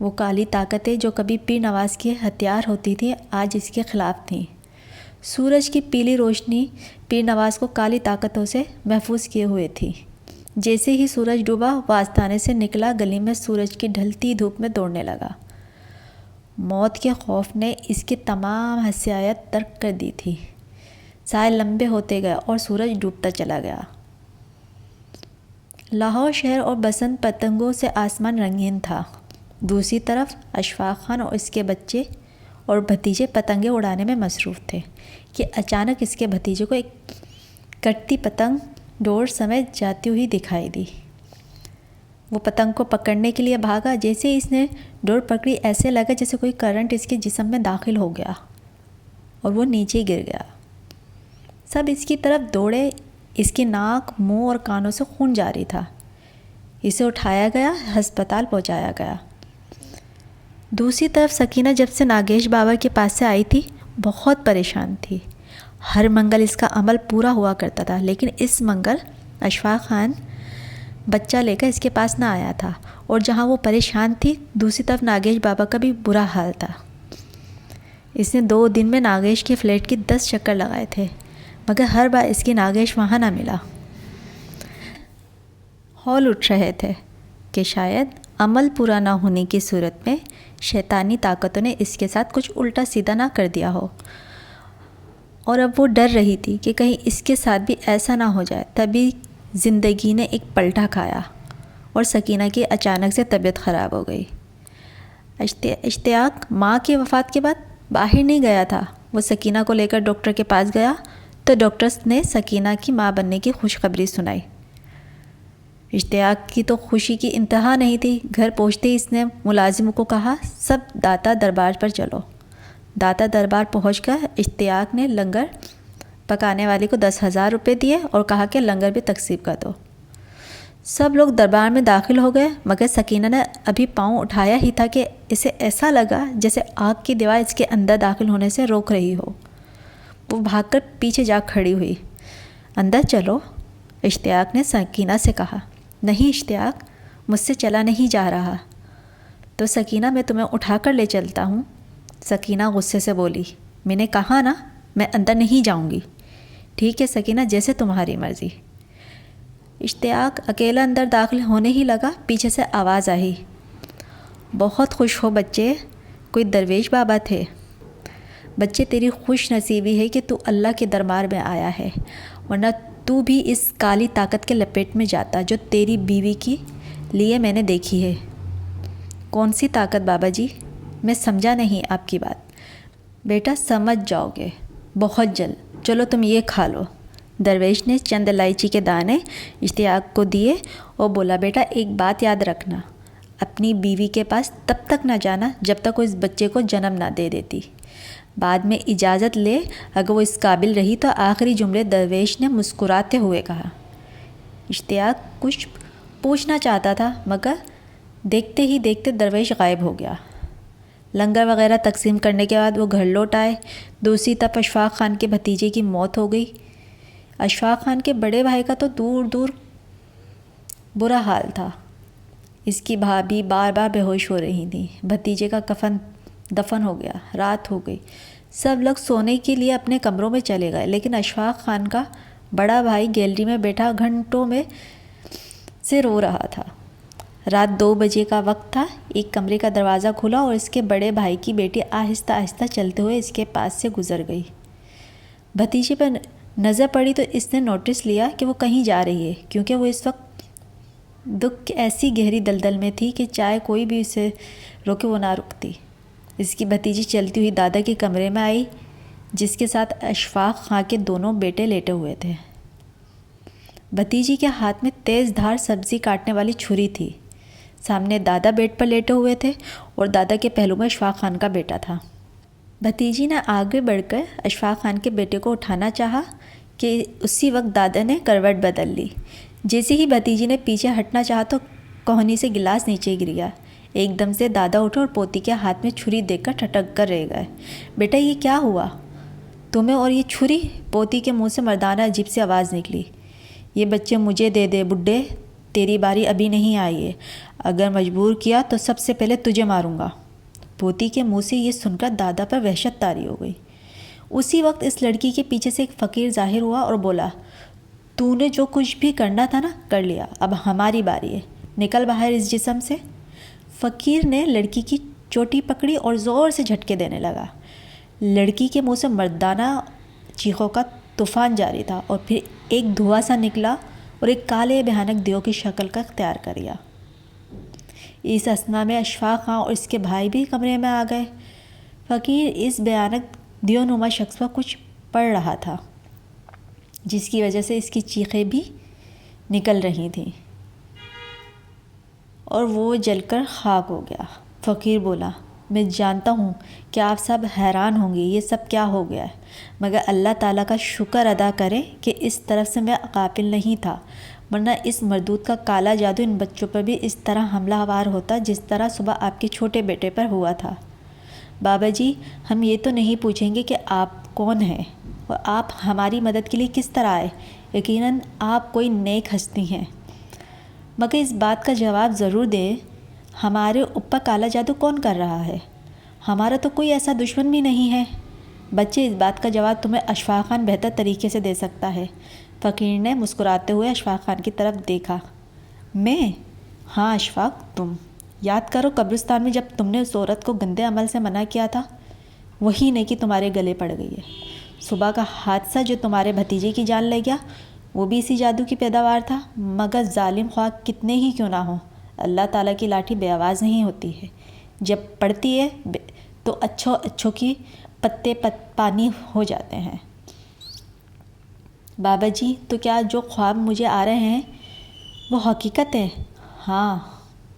وہ کالی طاقتیں جو کبھی پیر نواز کے ہتھیار ہوتی تھیں آج اس کے خلاف تھیں۔ سورج کی پیلی روشنی پیر نواز کو کالی طاقتوں سے محفوظ کیے ہوئے تھی۔ جیسے ہی سورج ڈوبا وہ آستانے سے نکلا، گلی میں سورج کی ڈھلتی دھوپ میں دوڑنے لگا۔ موت کے خوف نے اس کی تمام حسیات ترک کر دی تھی۔ سائے لمبے ہوتے گئے اور سورج ڈوبتا چلا گیا۔ لاہور شہر اور بسنت پتنگوں سے آسمان رنگین تھا۔ دوسری طرف اشفاق خان اور اس کے بچے اور بھتیجے پتنگیں اڑانے میں مصروف تھے کہ اچانک اس کے بھتیجے کو ایک کٹتی پتنگ ڈور سمیت جاتی ہوئی دکھائی دی۔ وہ پتنگ کو پکڑنے کے لیے بھاگا۔ جیسے اس نے ڈور پکڑی ایسے لگا جیسے کوئی کرنٹ اس کے جسم میں داخل ہو گیا اور وہ نیچے گر گیا۔ سب اس کی طرف دوڑے۔ اس کی ناک، منہ اور کانوں سے خون جاری تھا۔ اسے اٹھایا گیا، ہسپتال پہنچایا گیا۔ دوسری طرف سکینہ جب سے ناگیش بابا کے پاس سے آئی تھی بہت پریشان تھی۔ ہر منگل اس کا عمل پورا ہوا کرتا تھا، لیکن اس منگل اشفاق خان بچہ لے کر اس کے پاس نہ آیا تھا، اور جہاں وہ پریشان تھی دوسری طرف ناگیش بابا کا بھی برا حال تھا۔ اس نے 2 دن میں ناگیش کے فلیٹ کی 10 چکر لگائے تھے، مگر ہر بار اس کی ناگیش وہاں نہ ملا۔ ہول اٹھ رہے تھے کہ شاید عمل پورا نہ ہونے کی صورت میں شیطانی طاقتوں نے اس کے ساتھ کچھ الٹا سیدھا نہ کر دیا ہو، اور اب وہ ڈر رہی تھی کہ کہیں اس کے ساتھ بھی ایسا نہ ہو جائے۔ تبھی زندگی نے ایک پلٹا کھایا اور سکینہ کی اچانک سے طبیعت خراب ہو گئی۔ اشتیاق ماں کی وفات کے بعد باہر نہیں گیا تھا۔ وہ سکینہ کو لے کر ڈاکٹر کے پاس گیا تو ڈاکٹرز نے سکینہ کی ماں بننے کی خوشخبری سنائی۔ اشتیاق کی تو خوشی کی انتہا نہیں تھی۔ گھر پہنچتے ہی اس نے ملازموں کو کہا، سب داتا دربار پر چلو۔ داتا دربار پہنچ کر اشتیاق نے لنگر پکانے والے کو 10,000 روپے دیے اور کہا کہ لنگر بھی تقسیم کر دو۔ سب لوگ دربار میں داخل ہو گئے، مگر سکینہ نے ابھی پاؤں اٹھایا ہی تھا کہ اسے ایسا لگا جیسے آگ کی دیوار اس کے اندر داخل ہونے سے روک رہی ہو۔ وہ بھاگ کر پیچھے جا کھڑی ہوئی۔ اندر چلو، اشتیاق نے سکینہ سے کہا۔ نہیں اشتیاق، مجھ سے چلا نہیں جا رہا۔ تو سکینہ میں تمہیں اٹھا کر لے چلتا ہوں۔ سکینہ غصے سے بولی، میں نے کہا نا میں اندر نہیں جاؤں گی۔ ٹھیک ہے سکینہ، جیسے تمہاری مرضی۔ اشتیاق اکیلا اندر داخل ہونے ہی لگا، پیچھے سے آواز آئی، بہت خوش ہو بچے، کوئی درویش بابا تھے۔ بچے تیری خوش نصیبی ہے کہ تو اللہ کے دربار میں آیا ہے، ورنہ تو بھی اس کالی طاقت کے لپیٹ میں جاتا جو تیری بیوی کی لیے میں نے دیکھی ہے۔ کون سی طاقت بابا جی؟ میں سمجھا نہیں آپ کی بات۔ بیٹا سمجھ جاؤ گے بہت جلد۔ چلو تم یہ کھا لو۔ درویش نے چند الائچی کے دانے اشتیاق کو دیے اور بولا، بیٹا ایک بات یاد رکھنا، اپنی بیوی کے پاس تب تک نہ جانا جب تک وہ اس بچے کو جنم نہ دے دیتی۔ بعد میں اجازت لے اگر وہ اس قابل رہی تو۔ آخری جملے درویش نے مسکراتے ہوئے کہا۔ اشتیاق کچھ پوچھنا چاہتا تھا، مگر دیکھتے ہی دیکھتے درویش غائب ہو گیا۔ لنگر وغیرہ تقسیم کرنے کے بعد وہ گھر لوٹ آئے۔ دوسری طرف اشفاق خان کے بھتیجے کی موت ہو گئی۔ اشفاق خان کے بڑے بھائی کا تو دور دور برا حال تھا۔ اس کی بھابھی بار بار بے ہوش ہو رہی تھی۔ بھتیجے کا کفن دفن ہو گیا، رات ہو گئی۔ سب لوگ سونے کے لیے اپنے کمروں میں چلے گئے، لیکن اشفاق خان کا بڑا بھائی گیلری میں بیٹھا گھنٹوں میں سے رو رہا تھا۔ رات 2 بجے کا وقت تھا۔ ایک کمرے کا دروازہ کھلا اور اس کے بڑے بھائی کی بیٹی آہستہ آہستہ چلتے ہوئے اس کے پاس سے گزر گئی۔ بھتیجے پر نظر پڑی تو اس نے نوٹس لیا کہ وہ کہیں جا رہی ہے، کیونکہ وہ اس وقت دکھ کی ایسی گہری دلدل میں تھی کہ چاہے کوئی بھی اسے روکے وہ نہ رکتی۔ اس کی بھتیجی چلتی ہوئی دادا کے کمرے میں آئی، جس کے ساتھ اشفاق خان کے دونوں بیٹے لیٹے ہوئے تھے۔ بھتیجی کے ہاتھ میں تیز دھار سبزی کاٹنے والی چھری تھی۔ سامنے دادا بیڈ پر لیٹے ہوئے تھے اور دادا کے پہلو میں اشفاق خان کا بیٹا تھا۔ بھتیجی نے آگے بڑھ کر اشفاق خان کے بیٹے کو اٹھانا چاہا کہ اسی وقت دادا نے کروٹ بدل لی۔ جیسے ہی بھتیجی نے پیچھے ہٹنا چاہا تو کوہنی سے گلاس نیچے گر گیا۔ ایک دم سے دادا اٹھے اور پوتی کے ہاتھ میں چھری دیکھ کر ٹھٹک کر رہ گئے۔ بیٹا یہ کیا ہوا تمہیں اور یہ چھری؟ پوتی کے منہ سے مردانہ عجیب سی آواز نکلی۔ یہ بچے مجھے دے دے بڈھے، تیری باری ابھی نہیں آئی ہے، اگر مجبور کیا تو سب سے پہلے تجھے ماروں گا۔ پوتی کے منہ سے یہ سن کر دادا پر وحشت طاری ہو گئی۔ اسی وقت اس لڑکی کے پیچھے سے ایک فقیر ظاہر ہوا اور بولا، تو نے جو کچھ بھی کرنا تھا نا کر لیا، اب ہماری باری ہے، نکل باہر اس جسم سے۔ فقیر نے لڑکی کی چوٹی پکڑی اور زور سے جھٹکے دینے لگا۔ لڑکی کے منہ سے مردانہ چیخوں کا طوفان جاری تھا اور پھر ایک دھواں سا نکلا اور ایک کالے بھیانک دیو کی شکل کا اختیار کر لیا۔ اس اثنا میں اشفاق خان اور اس کے بھائی بھی کمرے میں آ گئے۔ فقیر اس بھیانک دیو نما شخص پر کچھ پڑھ رہا تھا، جس کی وجہ سے اس کی چیخیں بھی نکل رہی تھیں اور وہ جل کر خاک ہو گیا۔ فقیر بولا، میں جانتا ہوں کہ آپ سب حیران ہوں گے یہ سب کیا ہو گیا ہے، مگر اللہ تعالیٰ کا شکر ادا کریں کہ اس طرف سے میں غافل نہیں تھا، ورنہ اس مردود کا کالا جادو ان بچوں پر بھی اس طرح حملہ آور ہوتا جس طرح صبح آپ کے چھوٹے بیٹے پر ہوا تھا۔ بابا جی، ہم یہ تو نہیں پوچھیں گے کہ آپ کون ہیں اور آپ ہماری مدد کے لیے کس طرح آئے، یقیناً آپ کوئی نیک ہستی ہیں، مگر اس بات کا جواب ضرور دیں، ہمارے اوپر کالا جادو کون کر رہا ہے؟ ہمارا تو کوئی ایسا دشمن بھی نہیں ہے۔ بچے، اس بات کا جواب تمہیں اشفاق خان بہتر طریقے سے دے سکتا ہے۔ فقیر نے مسکراتے ہوئے اشفاق خان کی طرف دیکھا۔ میں؟ ہاں اشفاق، تم یاد کرو قبرستان میں جب تم نے اس عورت کو گندے عمل سے منع کیا تھا، وہی نیکی تمہارے گلے پڑ گئی ہے۔ صبح کا حادثہ جو تمہارے بھتیجے کی جان لے گیا، وہ بھی اسی جادو کی پیداوار تھا، مگر ظالم خواہ کتنے ہی کیوں نہ ہوں، اللہ تعالیٰ کی لاٹھی بے آواز نہیں ہوتی ہے، جب پڑتی ہے تو اچھوں کی پتے پانی ہو جاتے ہیں۔ بابا جی، تو کیا جو خواب مجھے آ رہے ہیں وہ حقیقت ہے؟ ہاں،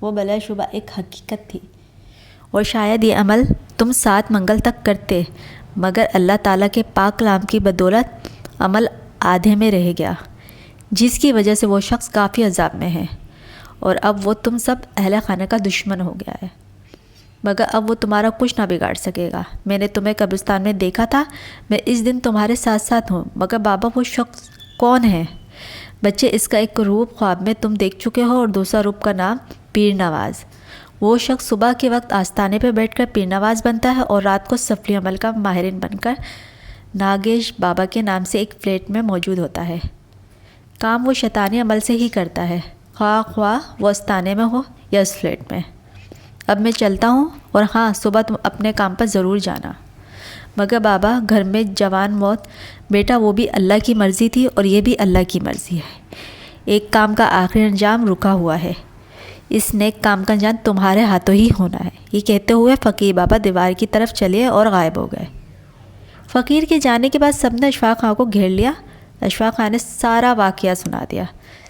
وہ بلا شبہ ایک حقیقت تھی، اور شاید یہ عمل تم 7 منگل تک کرتے، مگر اللہ تعالیٰ کے پاک کلام کی بدولت عمل آدھے میں رہ گیا، جس کی وجہ سے وہ شخص کافی عذاب میں ہے، اور اب وہ تم سب اہل خانہ کا دشمن ہو گیا ہے، مگر اب وہ تمہارا کچھ نہ بگاڑ سکے گا۔ میں نے تمہیں قبرستان میں دیکھا تھا، میں اس دن تمہارے ساتھ ساتھ ہوں، مگر بابا وہ شخص کون ہے؟ بچے، اس کا ایک روپ خواب میں تم دیکھ چکے ہو اور دوسرا روپ کا نام پیر نواز۔ وہ شخص صبح کے وقت آستانے پہ بیٹھ کر پیر نواز بنتا ہے اور رات کو سفلی عمل کا ماہرین بن کر ناگیش بابا کے نام سے ایک فلیٹ میں موجود ہوتا ہے۔ کام وہ شیطانی عمل سے ہی کرتا ہے، خواہ وہ آستانے میں ہو یا اس فلیٹ میں۔ اب میں چلتا ہوں، اور ہاں، صبح تم اپنے کام پر ضرور جانا۔ مگر بابا، گھر میں جوان موت، بیٹا وہ بھی اللہ کی مرضی تھی اور یہ بھی اللہ کی مرضی ہے۔ ایک کام کا آخری انجام رکا ہوا ہے، اس نیک کام کا انجام تمہارے ہاتھوں ہی ہونا ہے۔ یہ کہتے ہوئے فقیر بابا دیوار کی طرف چلے اور غائب ہو گئے۔ فقیر کے جانے کے بعد سب نے اشفاق خان کو گھیر لیا۔ اشفاق خان نے سارا واقعہ سنا دیا۔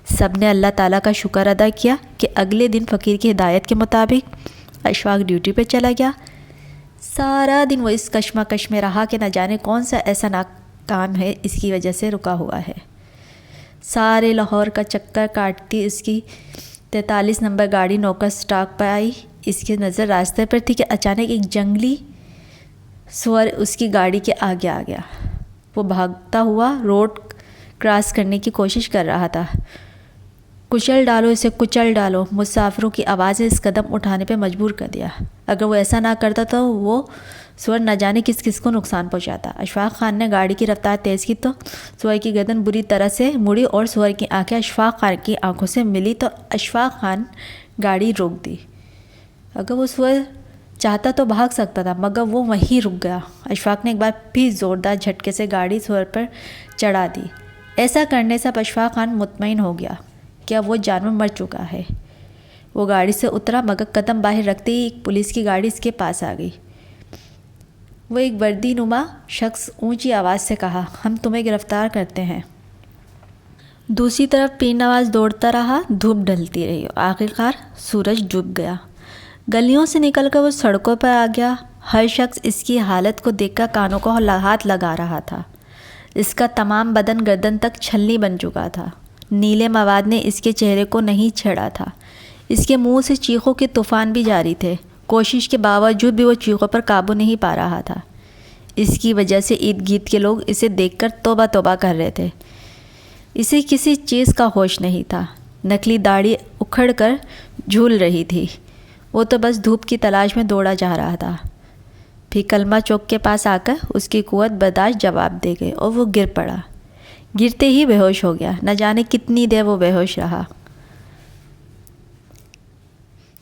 سب نے اللہ تعالیٰ کا شکر ادا کیا کہ اگلے دن فقیر کی ہدایت کے مطابق اشفاق ڈیوٹی پہ چلا گیا۔ سارا دن وہ اس کشمکش میں رہا کہ نہ جانے کون سا ایسا ناکام ہے اس کی وجہ سے رکا ہوا ہے۔ سارے لاہور کا چکر کاٹتی اس کی 43 نمبر گاڑی نوکر سٹاک پر آئی۔ اس کی نظر راستے پر تھی کہ اچانک ایک جنگلی سور اس کی گاڑی کے آگے آ گیا۔ وہ بھاگتا ہوا روڈ کراس کرنے کی کوشش کر رہا تھا۔ کچل ڈالو اسے، کچل ڈالو، مسافروں کی آوازیں اس قدم اٹھانے پہ مجبور کر دیا۔ اگر وہ ایسا نہ کرتا تو وہ سور نہ جانے کس کو نقصان پہنچاتا۔ اشفاق خان نے گاڑی کی رفتار تیز کی تو سور کی گردن بری طرح سے مڑی اور سور کی آنکھیں اشفاق خان کی آنکھوں سے ملی تو اشفاق خان گاڑی روک دی۔ اگر وہ سور چاہتا تو بھاگ سکتا تھا، مگر وہ وہیں رک گیا۔ اشفاق نے ایک بار پھر زوردار جھٹکے سے گاڑی سور پر چڑھا دی۔ ایسا کرنے سے اب اشفاق خان مطمئن ہو گیا کہ اب وہ جانور مر چکا ہے۔ وہ گاڑی سے اترا، مگر قدم باہر رکھتے ہی ایک پولیس کی گاڑی اس کے پاس آ گئی۔ وہ ایک وردی نما شخص اونچی آواز سے کہا، ہم تمہیں گرفتار کرتے ہیں۔ دوسری طرف پیر نواز دوڑتا رہا، دھوپ ڈھلتی رہی اور آخرکار سورج ڈوب گیا۔ گلیوں سے نکل کر وہ سڑکوں پر آ گیا۔ ہر شخص اس کی حالت کو دیکھ کر کانوں کو ہاتھ لگا رہا تھا۔ اس کا تمام بدن گردن تک چھلنی بن چکا تھا۔ نیلے مواد نے اس کے چہرے کو نہیں چھیڑا تھا۔ اس کے منہ سے چیخوں کے طوفان بھی جاری تھے۔ کوشش کے باوجود بھی وہ چیخوں پر قابو نہیں پا رہا تھا۔ اس کی وجہ سے ارد گرد کے لوگ اسے دیکھ کر توبہ توبہ کر رہے تھے۔ اسے کسی چیز کا ہوش نہیں تھا۔ نکلی داڑھی اکھڑ کر جھول رہی تھی۔ وہ تو بس دھوپ کی تلاش میں دوڑا جا رہا تھا۔ پھر کلمہ چوک کے پاس آ کر اس کی قوت برداشت جواب دے گئی اور وہ گر پڑا۔ گرتے ہی بے ہوش ہو گیا۔ نہ جانے کتنی دیر وہ بے ہوش رہا۔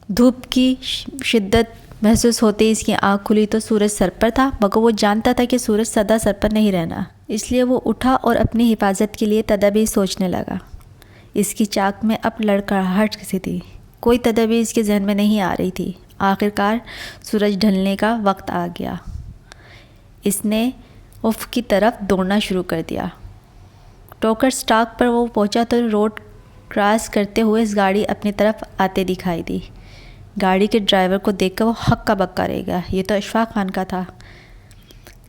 دھوپ کی شدت محسوس ہوتے اس کی آنکھ کھلی تو سورج سر پر تھا، مگر وہ جانتا تھا کہ سورج سدا سر پر نہیں رہنا، اس لیے وہ اٹھا اور اپنی حفاظت کے لیے تدابیر سوچنے لگا۔ اس کی چاک میں اب لڑکڑاہٹ سی تھی، کوئی تدابیر اس کے ذہن میں نہیں آ رہی تھی۔ آخرکار سورج ڈھلنے کا وقت آ گیا۔ اس نے افق کی طرف دوڑنا شروع کر دیا۔ ٹوکر سٹاک پر وہ پہنچا تو روڈ کراس کرتے ہوئے اس گاڑی اپنی طرف آتے دکھائی دی۔ گاڑی کے ڈرائیور کو دیکھ کر وہ ہکا بکا رہ گیا۔ یہ تو اشفاق خان کا تھا،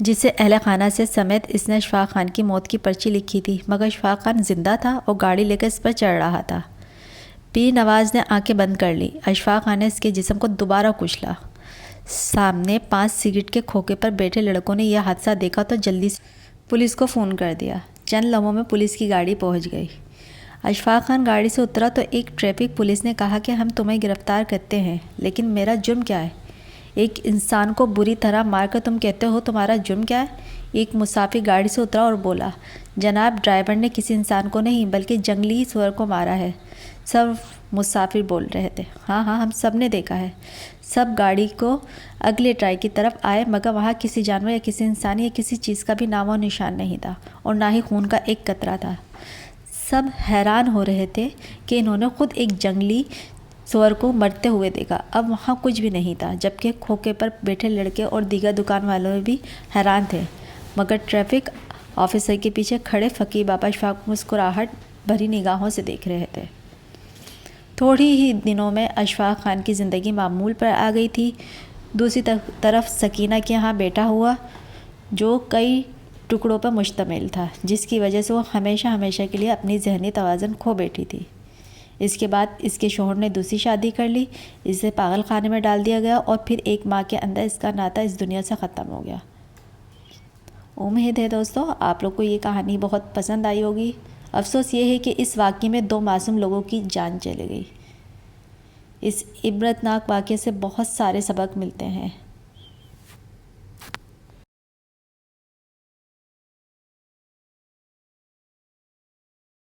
جسے اہل خانہ سے سمیت اس نے اشفاق خان کی موت کی پرچی لکھی تھی، مگر اشفاق خان زندہ تھا اور گاڑی لے کر اس پر چڑھ رہا تھا۔ پیر نواز نے آنکھیں بند کر لی۔ اشفاق خان نے اس کے جسم کو دوبارہ کچلا۔ سامنے 5 سگریٹ کے کھوکے پر بیٹھے لڑکوں نے یہ حادثہ دیکھا تو جلدی سے پولیس کو فون کر دیا۔ چند لمحوں میں پولیس کی گاڑی پہنچ گئی۔ اشفاق خان گاڑی سے اترا تو ایک ٹریفک پولیس نے کہا کہ ہم تمہیں گرفتار کرتے ہیں، لیکن میرا جرم کیا ہے؟ ایک انسان کو بری طرح مار کر تم کہتے ہو تمہارا جرم کیا ہے؟ ایک مسافر گاڑی سے اترا اور بولا، جناب ڈرائیور نے کسی انسان کو نہیں بلکہ جنگلی سور کو مارا ہے۔ سب مسافر بول رہے تھے، ہاں ہم سب نے دیکھا ہے۔ سب گاڑی کو اگلے ٹرائی کی طرف آئے، مگر وہاں کسی جانور یا کسی انسان یا کسی چیز کا بھی نام و نشان نہیں تھا، اور نہ ہی خون کا ایک قطرہ تھا۔ سب حیران ہو رہے تھے کہ انہوں نے خود ایک جنگلی سور کو مرتے ہوئے دیکھا۔ اب وہاں کچھ بھی نہیں تھا، جبکہ کھوکے پر بیٹھے لڑکے اور دیگر دکان والے بھی حیران تھے، مگر ٹریفک آفیسر کے پیچھے کھڑے فقیر بابا اشفاق کو مسکراہٹ بھری نگاہوں سے دیکھ رہے تھے۔ تھوڑی ہی دنوں میں اشفاق خان کی زندگی معمول پر آ گئی تھی۔ دوسری طرف سکینہ کے ہاں بیٹا ہوا، جو کئی ٹکڑوں پر مشتمل تھا، جس کی وجہ سے وہ ہمیشہ کے لیے اپنی ذہنی توازن کھو بیٹھی تھی۔ اس کے بعد اس کے شوہر نے دوسری شادی کر لی، اسے پاگل خانے میں ڈال دیا گیا، اور پھر 1 ماہ کے اندر اس کا ناتا اس دنیا سے ختم ہو گیا۔ امید ہے دوستو آپ لوگ کو یہ کہانی بہت پسند آئی ہوگی۔ افسوس یہ ہے کہ اس واقعے میں 2 معصوم لوگوں کی جان چلی گئی۔ اس عبرتناک واقعے سے بہت سارے سبق ملتے ہیں۔